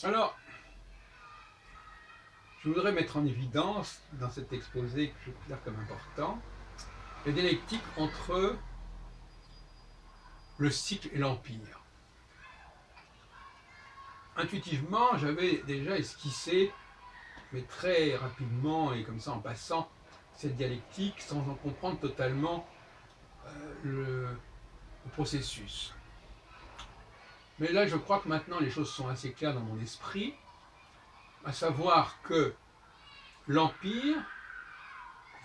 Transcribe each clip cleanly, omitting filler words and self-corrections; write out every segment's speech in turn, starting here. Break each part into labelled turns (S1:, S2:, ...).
S1: Alors, je voudrais mettre en évidence, dans cet exposé que je considère comme important, la dialectique entre le cycle et l'empire. Intuitivement, j'avais déjà esquissé, mais très rapidement et comme ça en passant, cette dialectique sans en comprendre totalement le processus. Mais là, je crois que maintenant les choses sont assez claires dans mon esprit, à savoir que l'empire,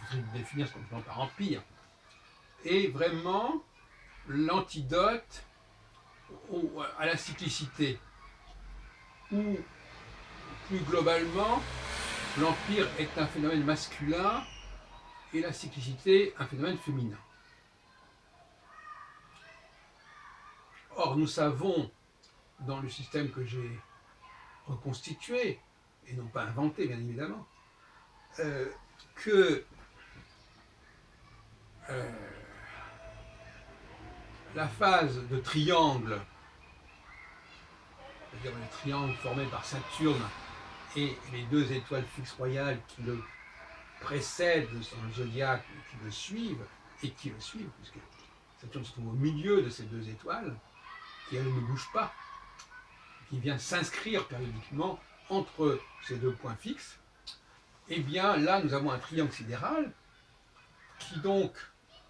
S1: je voudrais définir ce qu'on entend par empire, est vraiment l'antidote à la cyclicité, ou plus globalement, l'empire est un phénomène masculin et la cyclicité un phénomène féminin. Or, nous savons, dans le système que j'ai reconstitué, et non pas inventé bien évidemment, que la phase de triangle, c'est-à-dire le triangle formé par Saturne et les deux étoiles fixes royales qui le précèdent dans le zodiaque, qui le suivent, puisque Saturne se trouve au milieu de ces deux étoiles, qui elle ne bouge pas, qui vient s'inscrire périodiquement entre ces deux points fixes, et bien là nous avons un triangle sidéral qui donc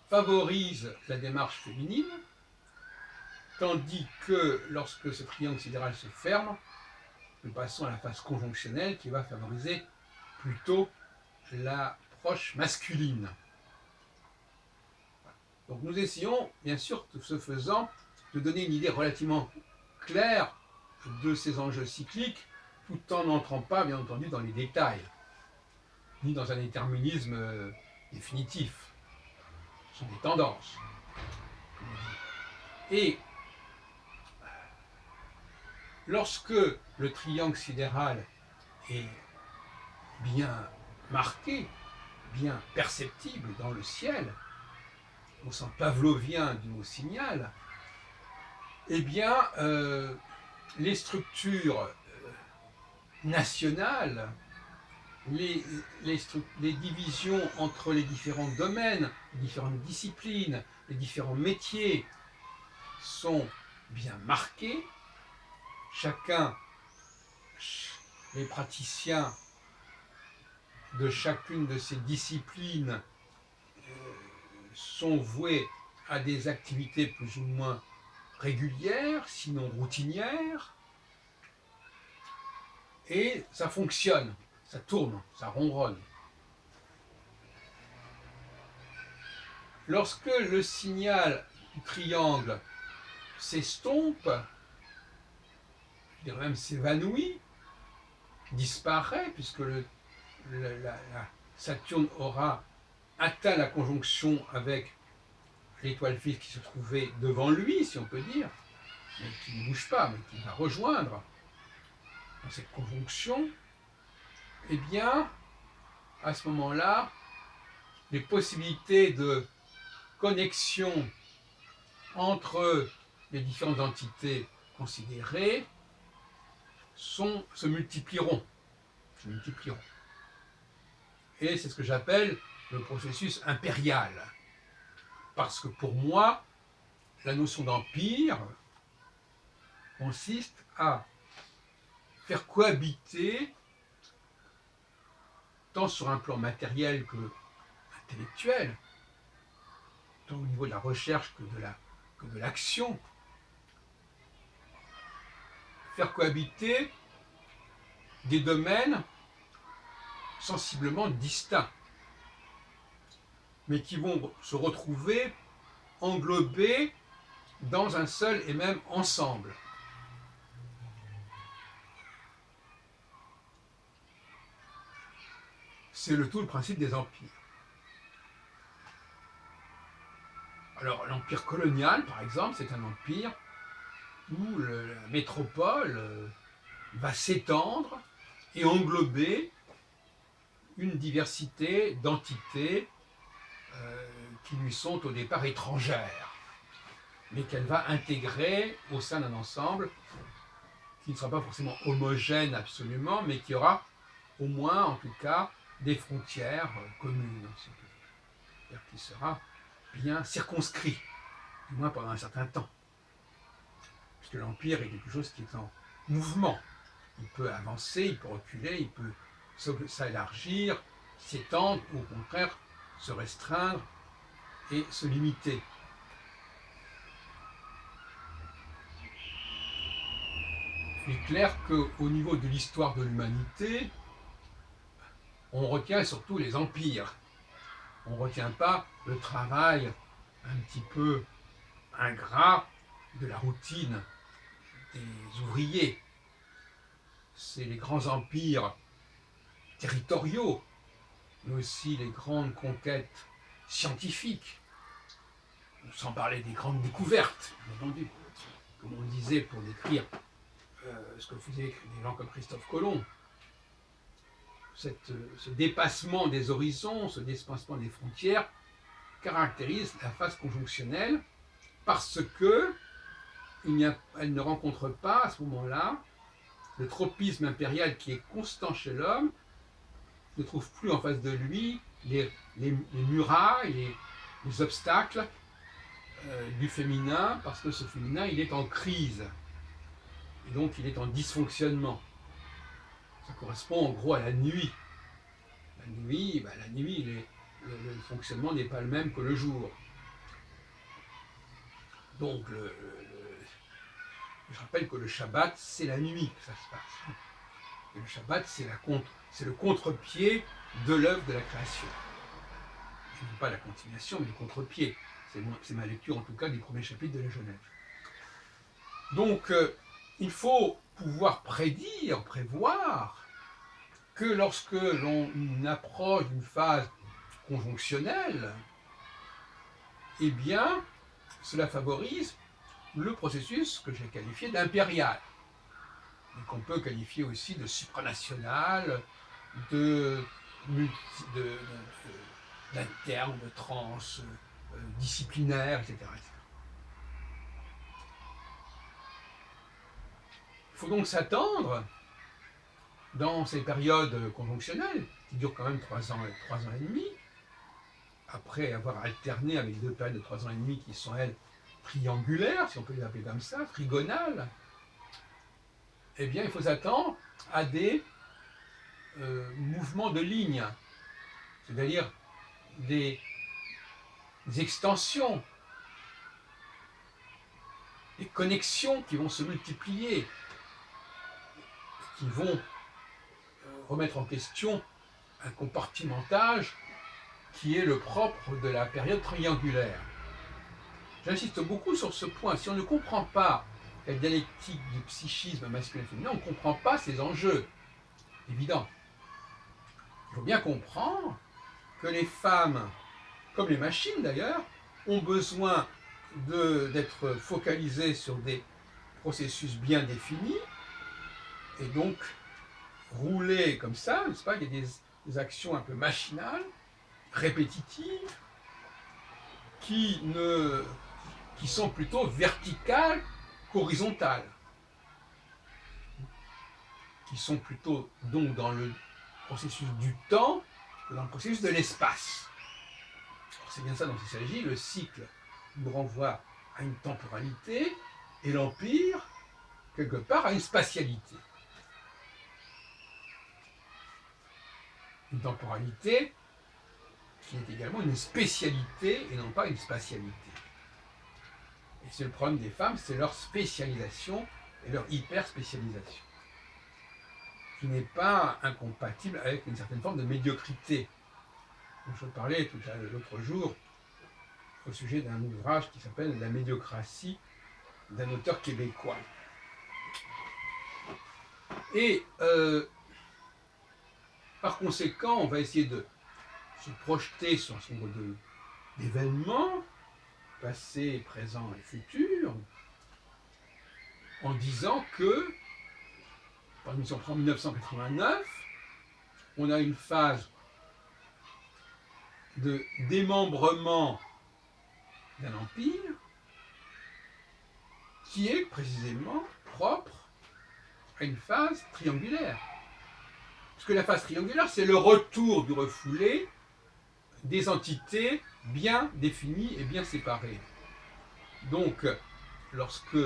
S1: favorise la démarche féminine, tandis que lorsque ce triangle sidéral se ferme, nous passons à la phase conjonctionnelle qui va favoriser plutôt l'approche masculine. Donc nous essayons, bien sûr, ce faisant, de donner une idée relativement claire de ces enjeux cycliques, tout en n'entrant pas, bien entendu, dans les détails, ni dans un déterminisme définitif. Ce sont des tendances. Et lorsque le triangle sidéral est bien marqué, bien perceptible dans le ciel, au sens pavlovien du mot signal, eh bien, les structures nationales, les divisions entre les différents domaines, les différentes disciplines, les différents métiers sont bien marqués. Chacun, les praticiens de chacune de ces disciplines sont voués à des activités plus ou moins régulières, sinon routinières, et ça fonctionne, ça tourne, ça ronronne. Lorsque le signal du triangle s'estompe, je dirais même s'évanouit, disparaît, puisque la Saturne aura atteint la conjonction avec l'étoile fixe qui se trouvait devant lui, si on peut dire, mais qui ne bouge pas, mais qui va rejoindre dans cette conjonction, eh bien, à ce moment-là, les possibilités de connexion entre les différentes entités considérées se multiplieront. Et c'est ce que j'appelle le processus impérial. Parce que pour moi, la notion d'empire consiste à faire cohabiter, tant sur un plan matériel que intellectuel, tant au niveau de la recherche que de l'action, faire cohabiter des domaines sensiblement distincts, mais qui vont se retrouver englobés dans un seul et même ensemble. C'est tout le principe des empires. Alors l'empire colonial, par exemple, c'est un empire où la métropole va s'étendre et englober une diversité d'entités qui lui sont au départ étrangères, mais qu'elle va intégrer au sein d'un ensemble qui ne sera pas forcément homogène absolument, mais qui aura au moins, en tout cas, des frontières communes, si on peut dire. C'est-à-dire qui sera bien circonscrit, du moins pendant un certain temps. Puisque l'Empire est quelque chose qui est en mouvement. Il peut avancer, il peut reculer, il peut s'élargir, s'étendre, ou au contraire se restreindre et se limiter. Il est clair qu'au niveau de l'histoire de l'humanité, on retient surtout les empires. On ne retient pas le travail un petit peu ingrat de la routine des ouvriers. C'est les grands empires territoriaux, mais aussi les grandes conquêtes scientifiques, sans parler des grandes découvertes, bien entendu. Comme on disait pour décrire ce que faisaient des gens comme Christophe Colomb. Ce dépassement des horizons, ce dépassement des frontières, caractérise la phase conjonctionnelle parce que elle ne rencontre pas à ce moment-là le tropisme impérial qui est constant chez l'homme, ne trouve plus en face de lui les murailles, les obstacles du féminin, parce que ce féminin, il est en crise. Et donc, il est en dysfonctionnement. Ça correspond en gros à la nuit. La nuit, le fonctionnement n'est pas le même que le jour. Donc, je rappelle que le Shabbat, c'est la nuit que ça se passe. Et le Shabbat, c'est le contre-pied de l'œuvre de la création. Je ne dis pas la continuation, mais le contre-pied. C'est ma lecture, en tout cas, du premier chapitre de la Genèse. Donc, il faut pouvoir prévoir, que lorsque l'on approche d'une phase conjonctionnelle, eh bien, cela favorise le processus que j'ai qualifié d'impérial, et qu'on peut qualifier aussi de supranational, d'interne, de transdisciplinaire, etc., etc. Il faut donc s'attendre, dans ces périodes conjonctionnelles, qui durent quand même 3 ans et demi, après avoir alterné avec 2 périodes de 3 ans et demi qui sont, elles, triangulaires, si on peut les appeler comme ça, trigonales, eh bien, il faut s'attendre à des mouvements de lignes, c'est-à-dire des extensions, des connexions qui vont se multiplier, qui vont remettre en question un compartimentage qui est le propre de la période triangulaire. J'insiste beaucoup sur ce point. Si on ne comprend pas la dialectique du psychisme masculin et féminin, on ne comprend pas ces enjeux. Évident. Il faut bien comprendre que les femmes, comme les machines d'ailleurs, ont besoin d'être focalisées sur des processus bien définis, et donc rouler comme ça, n'est-ce pas? Il y a des actions un peu machinales, répétitives, qui sont plutôt verticales qu'horizontales, qui sont plutôt donc dans le processus du temps que dans le processus de l'espace. C'est bien ça dont il s'agit. Le cycle nous renvoie à une temporalité et l'empire, quelque part, à une spatialité. Une temporalité qui est également une spécialité et non pas une spatialité. Et c'est le problème des femmes, c'est leur spécialisation et leur hyper-spécialisation, qui n'est pas incompatible avec une certaine forme de médiocrité. Donc je parlais l'autre jour au sujet d'un ouvrage qui s'appelle « La médiocratie » d'un auteur québécois. Et par conséquent, on va essayer de se projeter sur un certain nombre d'événements, passés, présents et futurs, en disant que, par exemple, si on prend 1989, on a une phase de démembrement d'un empire qui est précisément propre à une phase triangulaire. Parce que la phase triangulaire, c'est le retour du refoulé des entités bien définies et bien séparées. Donc, lorsque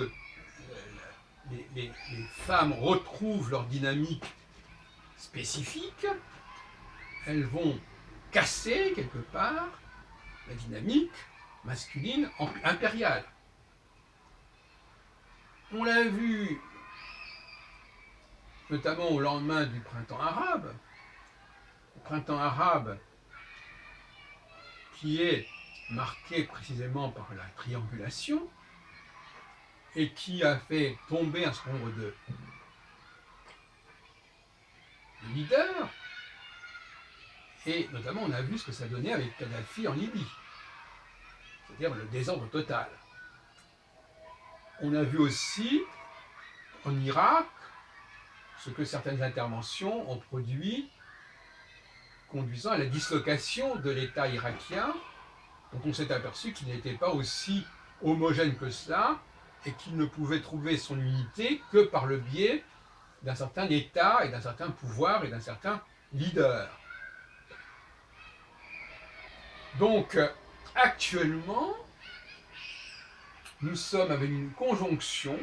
S1: les femmes retrouvent leur dynamique spécifique, elles vont casser quelque part la dynamique masculine impériale. On l'a vu notamment au lendemain du printemps arabe. Le printemps arabe qui est marqué précisément par la triangulation et qui a fait tomber un certain nombre de leaders. Et notamment, on a vu ce que ça donnait avec Kadhafi en Libye, c'est-à-dire le désordre total. On a vu aussi en Irak ce que certaines interventions ont produit, conduisant à la dislocation de l'État irakien, dont on s'est aperçu qu'il n'était pas aussi homogène que cela et qu'il ne pouvait trouver son unité que par le biais d'un certain État et d'un certain pouvoir et d'un certain leader. Donc, actuellement, nous sommes avec une conjonction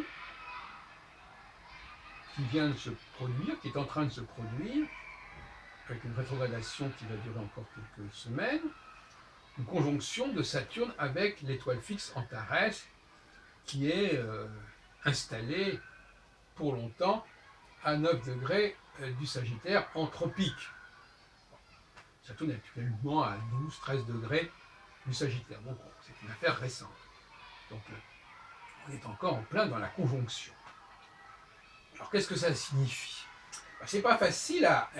S1: qui vient de se produire, qui est en train de se produire, avec une rétrogradation qui va durer encore quelques semaines, une conjonction de Saturne avec l'étoile fixe Antares, qui est installée pour longtemps à 9 degrés du Sagittaire anthropique. Saturne est actuellement à 12-13 degrés du Sagittaire. Donc c'est une affaire récente. Donc on est encore en plein dans la conjonction. Alors qu'est-ce que ça signifie? C'est pas facile à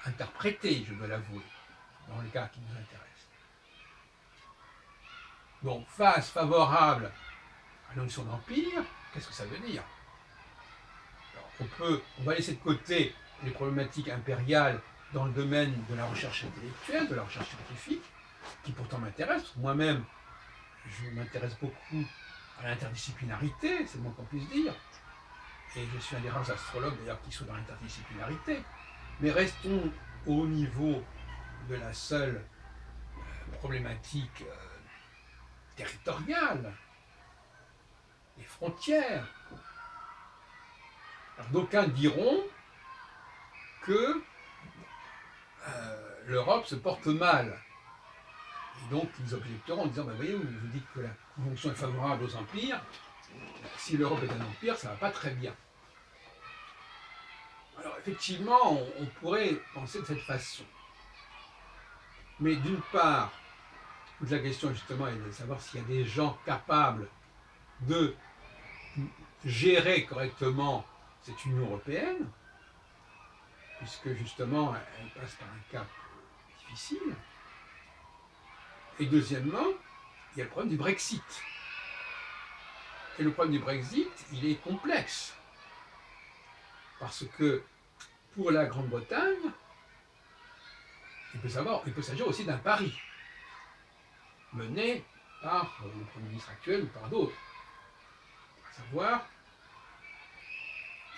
S1: interpréter, je dois l'avouer, dans le cas qui nous intéresse. Donc phase favorable à la notion d'empire, qu'est-ce que ça veut dire? Alors, on va laisser de côté les problématiques impériales dans le domaine de la recherche intellectuelle, de la recherche scientifique, qui pourtant m'intéresse. Moi-même, je m'intéresse beaucoup à l'interdisciplinarité, c'est le moins qu'on puisse dire. Et je suis un des rares astrologues d'ailleurs qui soit dans l'interdisciplinarité. Mais restons au niveau de la seule problématique territoriale, les frontières. D'aucuns diront que l'Europe se porte mal. Et donc ils objecteront en disant, voyez, vous dites que la conjonction est favorable aux empires, si l'Europe est un empire, ça ne va pas très bien. Alors effectivement, on pourrait penser de cette façon. Mais d'une part, toute la question justement est de savoir s'il y a des gens capables de gérer correctement cette Union européenne, puisque justement elle passe par un cap difficile. Et deuxièmement, il y a le problème du Brexit. Et le problème du Brexit, il est complexe. Parce que pour la Grande-Bretagne, il peut s'agir aussi d'un pari mené par le Premier ministre actuel ou par d'autres. À savoir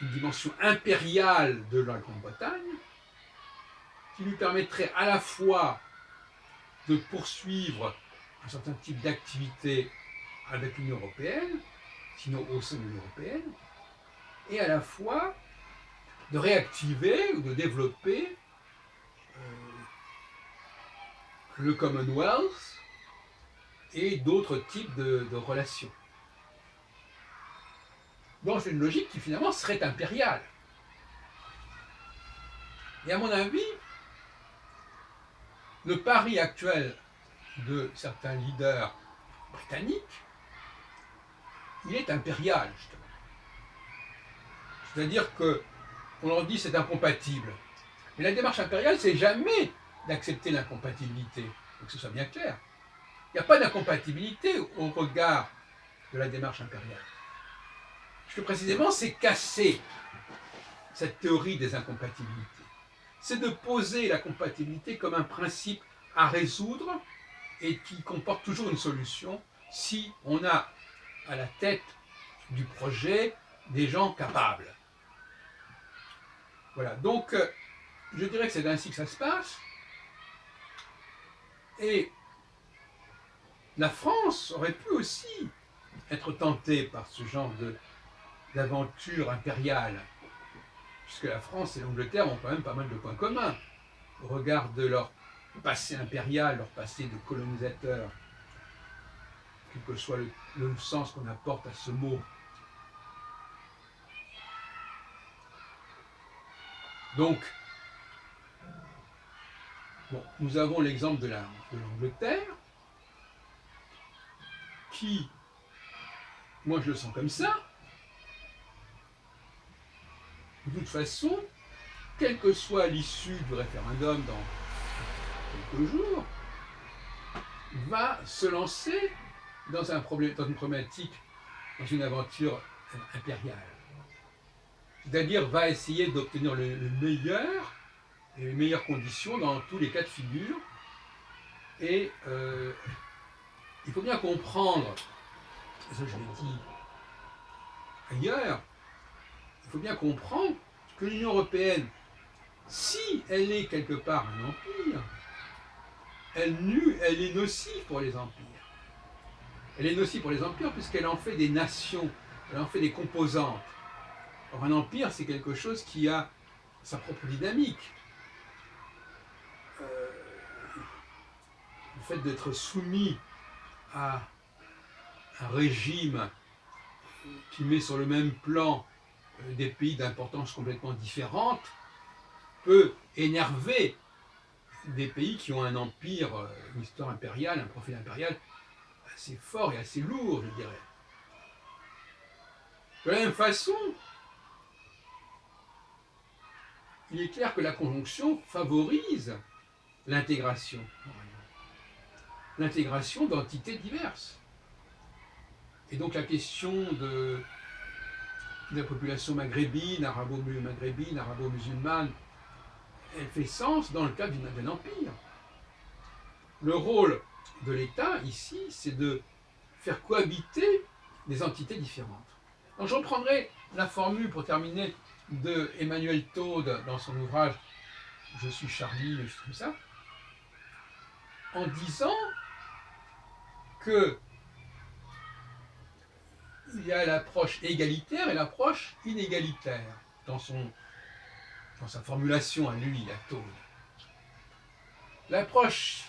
S1: une dimension impériale de la Grande-Bretagne qui lui permettrait à la fois de poursuivre un certain type d'activité avec l'Union européenne, sinon au sein de l'Union européenne, et à la fois de réactiver ou de développer le Commonwealth et d'autres types de relations. Donc c'est une logique qui finalement serait impériale. Et à mon avis, le pari actuel de certains leaders britanniques, il est impérial, justement. C'est-à-dire qu'on leur dit c'est incompatible. Mais la démarche impériale, c'est jamais d'accepter l'incompatibilité. Il faut que ce soit bien clair. Il n'y a pas d'incompatibilité au regard de la démarche impériale. Parce que précisément, c'est casser cette théorie des incompatibilités. C'est de poser la compatibilité comme un principe à résoudre et qui comporte toujours une solution si on a à la tête du projet des gens capables. Voilà, donc je dirais que c'est ainsi que ça se passe. Et la France aurait pu aussi être tentée par ce genre d'aventure impériale, puisque la France et l'Angleterre ont quand même pas mal de points communs au regard de leur passé impérial, leur passé de colonisateur, quel que soit le sens qu'on apporte à ce mot. Donc, bon, nous avons l'exemple de l'Angleterre, qui, moi je le sens comme ça, de toute façon, quelle que soit l'issue du référendum dans quelques jours, va se lancer dans une problématique, dans une aventure impériale. C'est-à-dire va essayer d'obtenir le meilleur et les meilleures conditions dans tous les cas de figure. Et il faut bien comprendre, et ça je l'ai dit ailleurs, il faut bien comprendre que l'Union européenne, si elle est quelque part un empire, elle est nocive pour les empires. Elle est nocive pour les empires puisqu'elle en fait des nations, elle en fait des composantes. Or, un empire, c'est quelque chose qui a sa propre dynamique. Le fait d'être soumis à un régime qui met sur le même plan des pays d'importance complètement différente peut énerver des pays qui ont un empire, une histoire impériale, un profil impérial assez fort et assez lourd, je dirais. De la même façon, il est clair que la conjonction favorise l'intégration, l'intégration d'entités diverses. Et donc la question de la population maghrébine, arabo-maghrébine, arabo-musulmane, elle fait sens dans le cadre d'un empire. Le rôle de l'État, ici, c'est de faire cohabiter des entités différentes. Donc je reprendrai la formule, pour terminer, de Emmanuel Todd dans son ouvrage « Je suis Charlie », je suis comme ça, en disant que il y a l'approche égalitaire et l'approche inégalitaire dans sa formulation à lui, à Todd. L'approche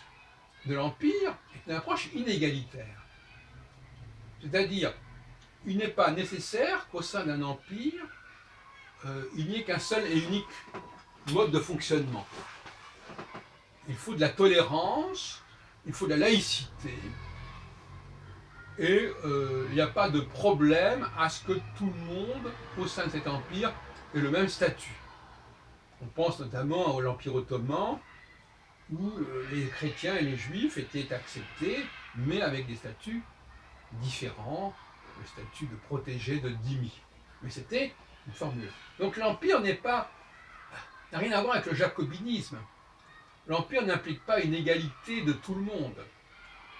S1: de l'Empire est une approche inégalitaire. C'est-à-dire, il n'est pas nécessaire qu'au sein d'un empire, il n'y ait qu'un seul et unique mode de fonctionnement. Il faut de la tolérance, il faut de la laïcité, et il n'y a pas de problème à ce que tout le monde, au sein de cet empire, ait le même statut. On pense notamment à l'Empire ottoman, où les chrétiens et les juifs étaient acceptés, mais avec des statuts différents, le statut de protégé, de dhimmi. Mais c'était une formule. Donc l'Empire n'a rien à voir avec le jacobinisme. L'Empire n'implique pas une égalité de tout le monde.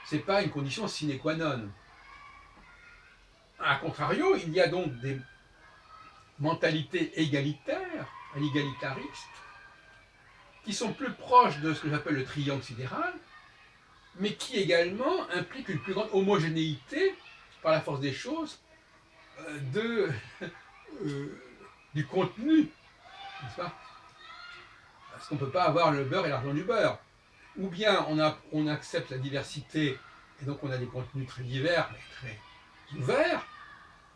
S1: Ce n'est pas une condition sine qua non. A contrario, il y a donc des mentalités égalitaires, égalitaristes, qui sont plus proches de ce que j'appelle le triangle sidéral, mais qui également impliquent une plus grande homogénéité, par la force des choses, du contenu, n'est-ce pas? Parce qu'on ne peut pas avoir le beurre et l'argent du beurre. Ou bien on accepte la diversité, et donc on a des contenus très divers, mais très ouverts,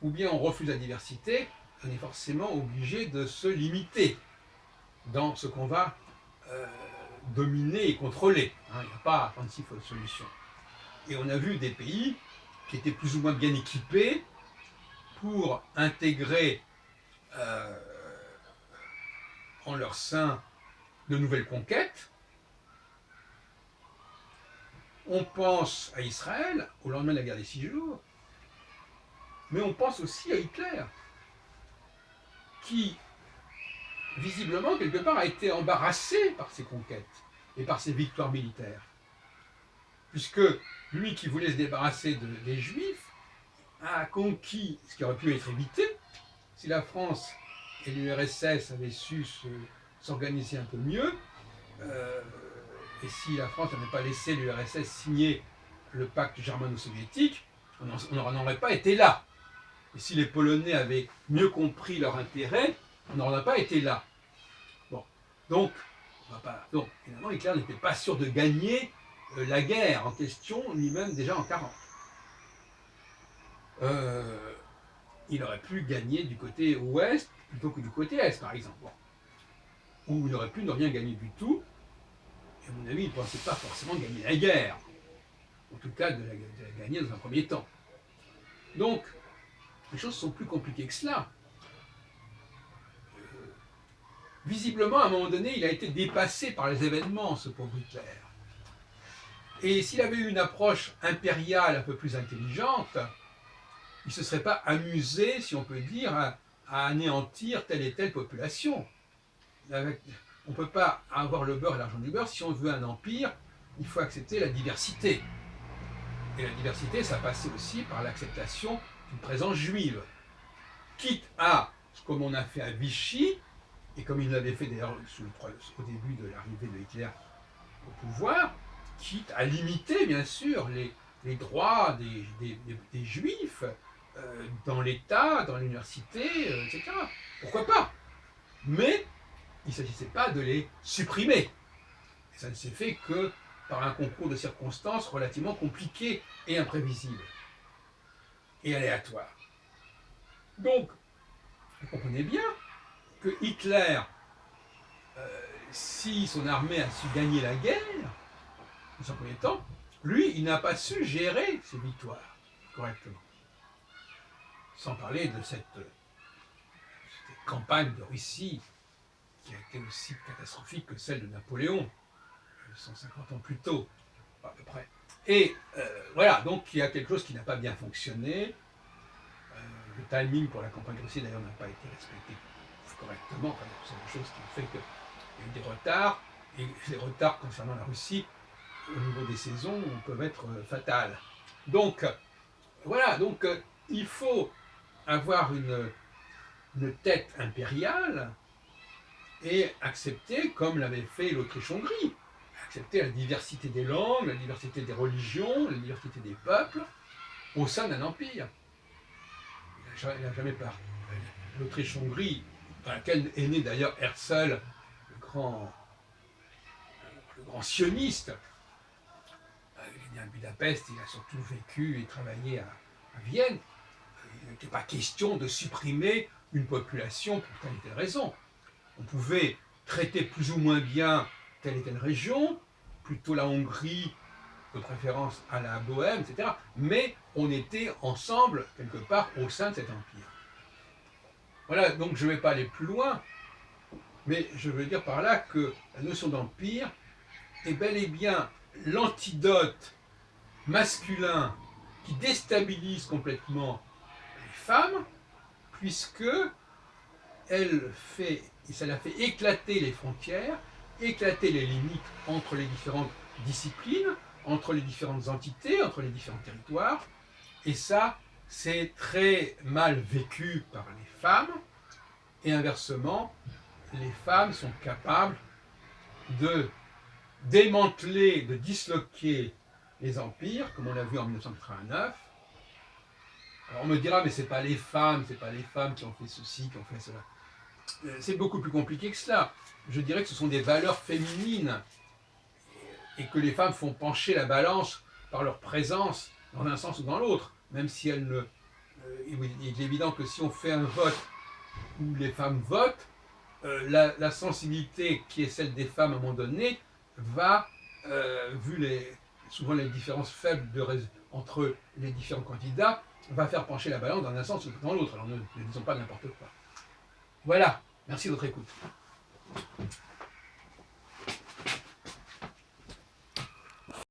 S1: ou bien on refuse la diversité, on est forcément obligé de se limiter dans ce qu'on va dominer et contrôler. Il n'y a pas 36 solutions. Et on a vu des pays qui étaient plus ou moins bien équipés pour intégrer en leur sein de nouvelles conquêtes. On pense à Israël au lendemain de la guerre des 6 jours, mais on pense aussi à Hitler, qui visiblement quelque part a été embarrassé par ses conquêtes et par ses victoires militaires, puisque lui qui voulait se débarrasser des Juifs a conquis ce qui aurait pu être évité si la France et l'URSS avaient su s'organiser un peu mieux, et si la France n'avait pas laissé l'URSS signer le pacte germano-soviétique, on n'en aurait pas été là. Et si les Polonais avaient mieux compris leur intérêt, on n'aurait pas été là. Bon, donc, évidemment, Hitler n'était pas sûr de gagner la guerre en question, ni même déjà en 40. Il aurait pu gagner du côté ouest plutôt que du côté est, par exemple. Bon. Ou il aurait pu ne rien gagner du tout. Et à mon avis, il ne pensait pas forcément gagner la guerre. En tout cas, de la gagner dans un premier temps. Donc, les choses sont plus compliquées que cela. Visiblement, à un moment donné, il a été dépassé par les événements, ce pauvre Hitler. Et s'il avait eu une approche impériale un peu plus intelligente, il ne se serait pas amusé, si on peut dire, à anéantir telle et telle population. On ne peut pas avoir le beurre et l'argent du beurre. Si on veut un empire, il faut accepter la diversité. Et la diversité, ça passait aussi par l'acceptation d'une présence juive. Quitte à, comme on a fait à Vichy, et comme il l'avait fait d'ailleurs au début de l'arrivée de Hitler au pouvoir, quitte à limiter, bien sûr, les droits des juifs dans l'État, dans l'université, etc. Pourquoi pas? Mais il ne s'agissait pas de les supprimer. Et ça ne s'est fait que par un concours de circonstances relativement compliqué et imprévisible. Et aléatoire. Donc, vous comprenez bien que Hitler, si son armée a su gagner la guerre, dans un premier temps, lui, il n'a pas su gérer ses victoires correctement. Sans parler de cette campagne de Russie qui a été aussi catastrophique que celle de Napoléon, 150 ans plus tôt, à peu près. Et voilà, donc il y a quelque chose qui n'a pas bien fonctionné. Le timing pour la campagne de Russie, d'ailleurs, n'a pas été respecté correctement. Enfin, ce sont des choses qui ont fait qu'il y a eu des retards. Et les retards concernant la Russie, au niveau des saisons, peuvent être fatales. Donc, voilà, donc il faut avoir une tête impériale et accepter, comme l'avait fait l'Autriche-Hongrie, accepter la diversité des langues, la diversité des religions, la diversité des peuples au sein d'un empire. Il n'a jamais parlé. L'Autriche-Hongrie, dans laquelle est né d'ailleurs Herzl, le grand sioniste, il est né à Budapest, il a surtout vécu et travaillé à Vienne. Il n'était pas question de supprimer une population pour telle ou telle raison. On pouvait traiter plus ou moins bien telle et telle région, plutôt la Hongrie, de préférence à la Bohème, etc. Mais on était ensemble, quelque part, au sein de cet empire. Voilà, donc je ne vais pas aller plus loin, mais je veux dire par là que la notion d'empire est bel et bien l'antidote masculin qui déstabilise complètement les femmes, puisque ça l'a fait éclater les frontières, éclater les limites entre les différentes disciplines, entre les différentes entités, entre les différents territoires, et ça, c'est très mal vécu par les femmes, et inversement, les femmes sont capables de démanteler, de disloquer les empires, comme on l'a vu en 1989. Alors on me dira, mais c'est pas les femmes qui ont fait ceci, qui ont fait cela. C'est beaucoup plus compliqué que cela. Je dirais que ce sont des valeurs féminines et que les femmes font pencher la balance par leur présence dans un sens ou dans l'autre, même si elles ne... il est évident que si on fait un vote où les femmes votent, la sensibilité qui est celle des femmes à un moment donné va, souvent les différences faibles entre les différents candidats, va faire pencher la balance dans un sens ou dans l'autre. Alors ne disons pas n'importe quoi. Voilà, merci de votre écoute.